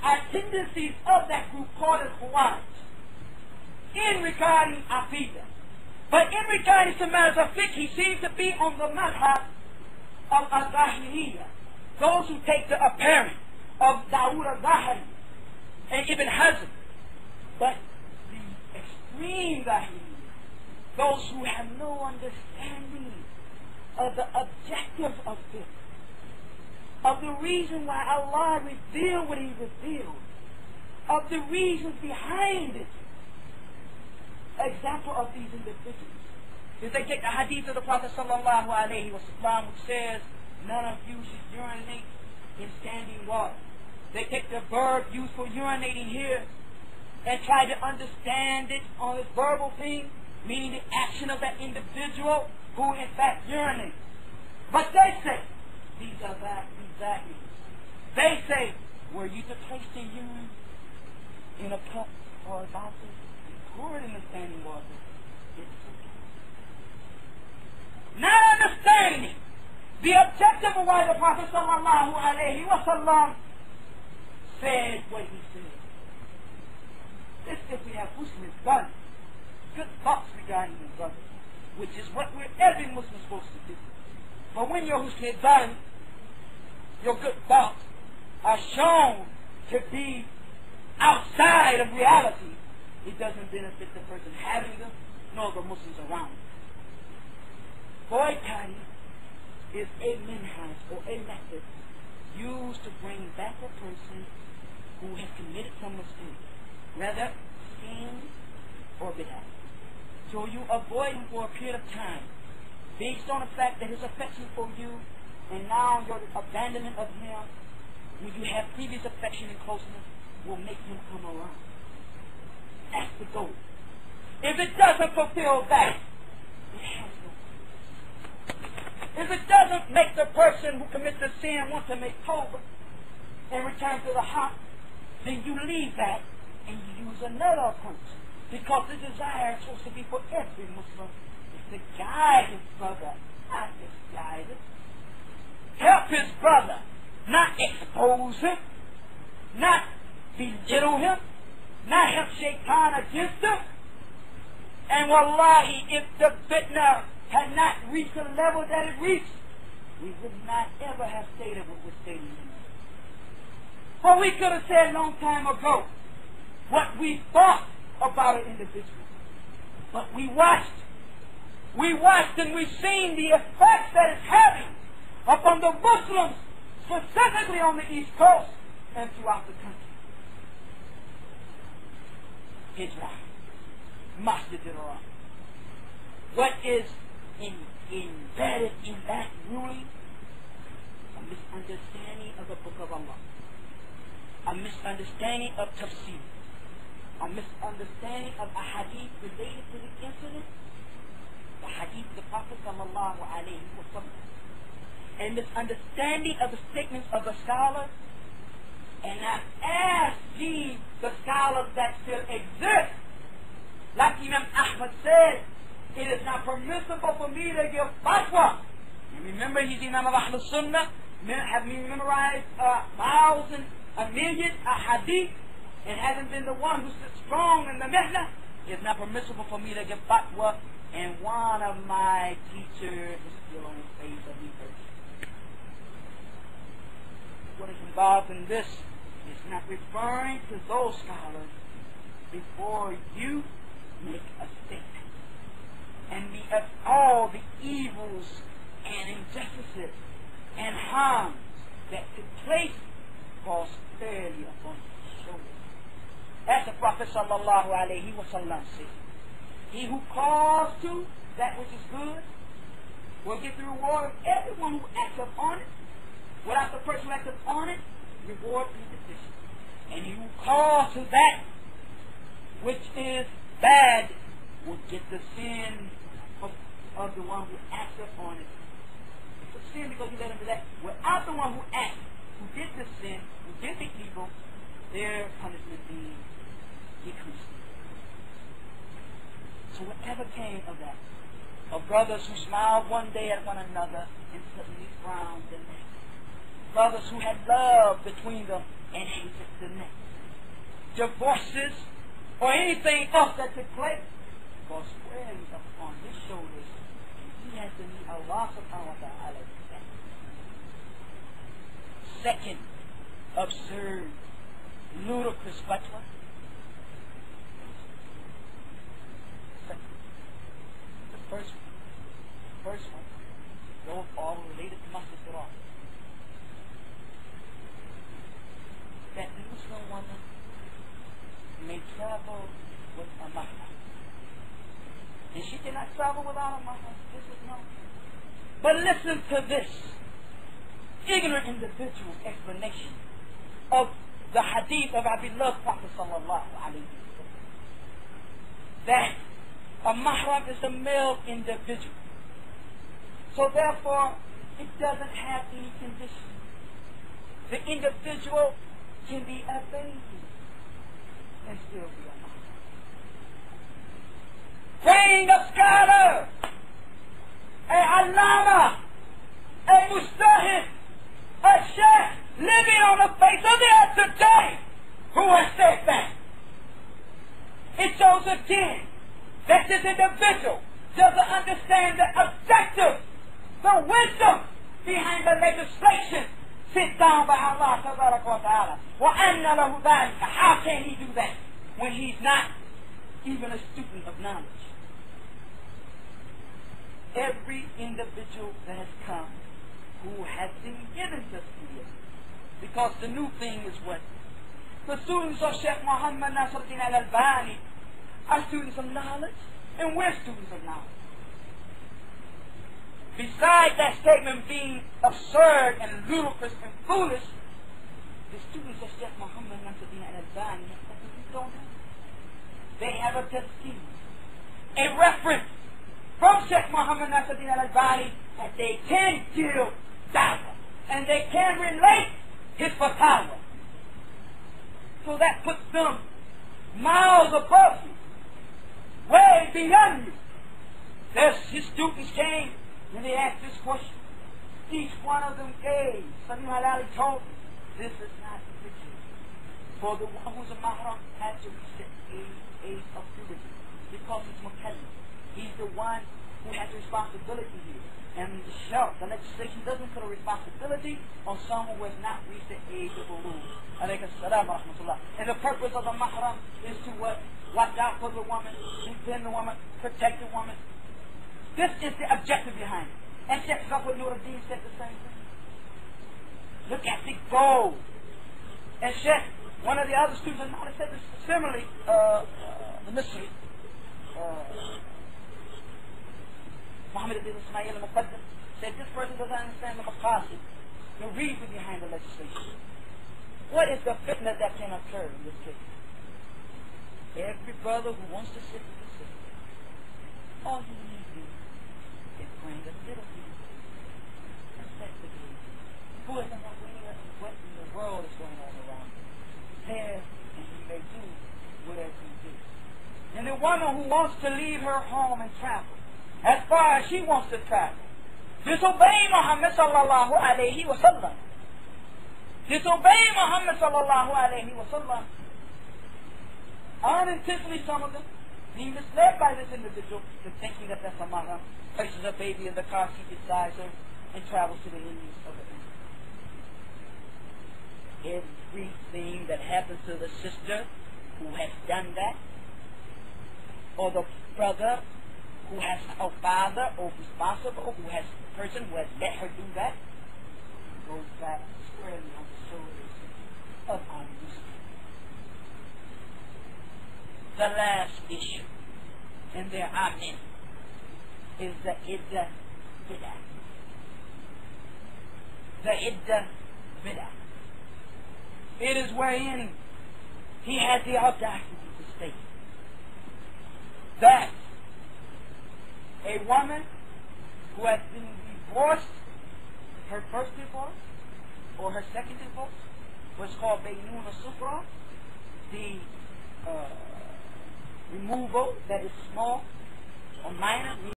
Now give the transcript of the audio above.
are tendencies of that group called as Uways in regarding Aqidah. But in regarding to matters of fiqh, he seems to be on the madhab of al-Zahiriyya, those who take the apparent of Dawood al-Zahiri and Ibn Hazm. But the extreme Zahiriyya, those who have no understanding of the objectives of fiqh, of the reason why Allah revealed what He revealed, of the reasons behind it. Example of these individuals is they take the hadith of the Prophet sallallahu alaihi wasallam, which says, none of you should urinate in standing water. They take the verb used for urinating here and try to understand it on this verbal thing, meaning the action of that individual who in fact urinates. But they say, these are exactly. They say, were you to place the urine in a cup or a bottle, pour it in the standing water, it's okay. Not understanding the objective of why the Prophet sallallahu alaihi wasallam said what he said. This if we have Muslims done good thoughts regarding his brother, which is what every Muslim is supposed to do. But when your Husn done, your good thoughts are shown to be outside of reality, it doesn't benefit the person having them, nor the Muslims around them. Boycotting is a minhaj or a method used to bring back a person who has committed some mistake, whether sin or bid'ah. So you avoid him for a period of time, based on the fact that his affection for you, and now your abandonment of him, when you have previous affection and closeness, will make him come around. That's the goal. If it doesn't fulfill that, it has no purpose. If it doesn't make the person who commits the sin want to make tawbah and return to the haqq, then you leave that and you use another approach. Because the desire is supposed to be for every Muslim is to guide his brother, not misguide him. Help his brother, not expose him, not belittle him, not help shaitan against him. And wallahi, if the fitna had not reached the level that it reached, we would not ever have stated what we're stating here. For we could have said a long time ago what we thought about an individual. But we watched and we've seen the effects that it's having upon the Muslims, specifically on the East Coast and throughout the country. Hijrah, Masjid al-Haram. What is embedded in that ruling? A misunderstanding of the Book of Allah, a misunderstanding of tafsir, a misunderstanding of a hadith related to the incident, the hadith of the Prophet sallallahu alaihi wasallam, and misunderstanding of the statements of the scholars. And I ask ye, the scholars that still exist, like Imam Ahmad said, it is not permissible for me to give fatwa. And remember, he's Imam of Ahl Sunnah, have me memorized 1,000, 1,000,000 hadith, and hasn't been the one who's strong in the mihna. It's not permissible for me to give fatwa, and one of my teachers is still on the face of the earth. What is involved in this is not referring to those scholars before you make a statement. And of all the evils and injustices and harms that took place falls fairly upon his shoulders. As the Prophet sallallahu alaihi wasallam said, he who calls to that which is good will get the reward of everyone who acts upon it. Without the person who acts upon it, reward is deficient. And he who calls to that which is bad will get the sin of the one who acts upon it. It's a sin because he let him do that. Without the one who acts, who did the sin, who did the evil, their punishment being decreased. So whatever came of that, of brothers who smiled one day at one another and suddenly frowned the next, brothers who had love between them and hated the next, divorces, or anything else that took place, was squarely upon his shoulders, and he has to meet Allah subhanahu wa ta'ala. Second, absurd, ludicrous fatwa. The first one, those all related to Masjid Quran. That Muslim woman may travel with a mahram. And she cannot travel without a mahram. This is known. But listen to this ignorant individual's explanation of the hadith of Abdullaah Prophet sallallahu alayhi wa sallam. That a mahram is a male individual. So therefore, it doesn't have any condition. The individual can be a baby and still be a mahram. Praying a scholar, a allama, a mustahid, a sheikh living on the face of the earth today who has said that. It shows again that this individual doesn't understand the objective, the wisdom behind the legislation sent down by Allah wa ta'ala. وَأَنَّ لَهُ ذَلِكَ. How can he do that when he's not even a student of knowledge? Every individual that has come who has been given this field, because the new thing is what? The students of Sheikh Muhammad Nasiruddin al-Albani are students of knowledge, and we're students of knowledge. Besides that statement being absurd and ludicrous and foolish, the students of Sheikh Muhammad Nasiruddin al-Albani have something we don't have. They have a tazkir, a reference from Sheikh Muhammad Nasiruddin al-Albani that they can give da'wah and they can relate his fatwa. So that puts them miles above you, way beyond you. His students came and they asked this question. Each one of them gave. Salim al-Ali told them, this is not the case. For the one who's a mahram has to reach the age of puberty because he's mukallim. He's the one who has the responsibility here. And the legislation doesn't put a responsibility on someone who has not reached the age of ulul. Alaykum salam wa rahmatullah. And the purpose of the mahram is to what? Watch out for the woman, defend the woman, protect the woman. This is the objective behind it. And Sheikh Zafar Nuruddin said the same thing. Look at the goal. And Sheikh, one of the other students of knowledge said this similarly, the mystery. Muhammad ibn Ismail al-Muqaddam said this person doesn't understand the maqasid, the reason behind the legislation. What is the fitna that can occur in this case? Every brother who wants to sit with the sister, all he needs to do is bring a little bit. That's the case. Who isn't aware of what in the world is going on around him? There, and he may do whatever he did. And the woman who wants to leave her home and travel, as far as she wants to travel, disobey Muhammad sallallahu alayhi wa sallam. Disobey Muhammad sallallahu alayhi wa sallam. Unintentionally, some of them being misled by this individual to thinking that that's a mahram, places a baby in the car seat beside her and travels to the ends of the earth. Everything that happens to the sister who has done that, or the brother who has a father or responsible, who has a person who has let her do that, goes back squarely on the shoulders of our Muslims. The last issue, and there are many, is the iddah bid'ah. The iddah bid'ah. It is wherein he had the audacity to state that a woman who has been divorced, her first divorce or her second divorce, was called Baynuna Sufra, the removal that is small or minor.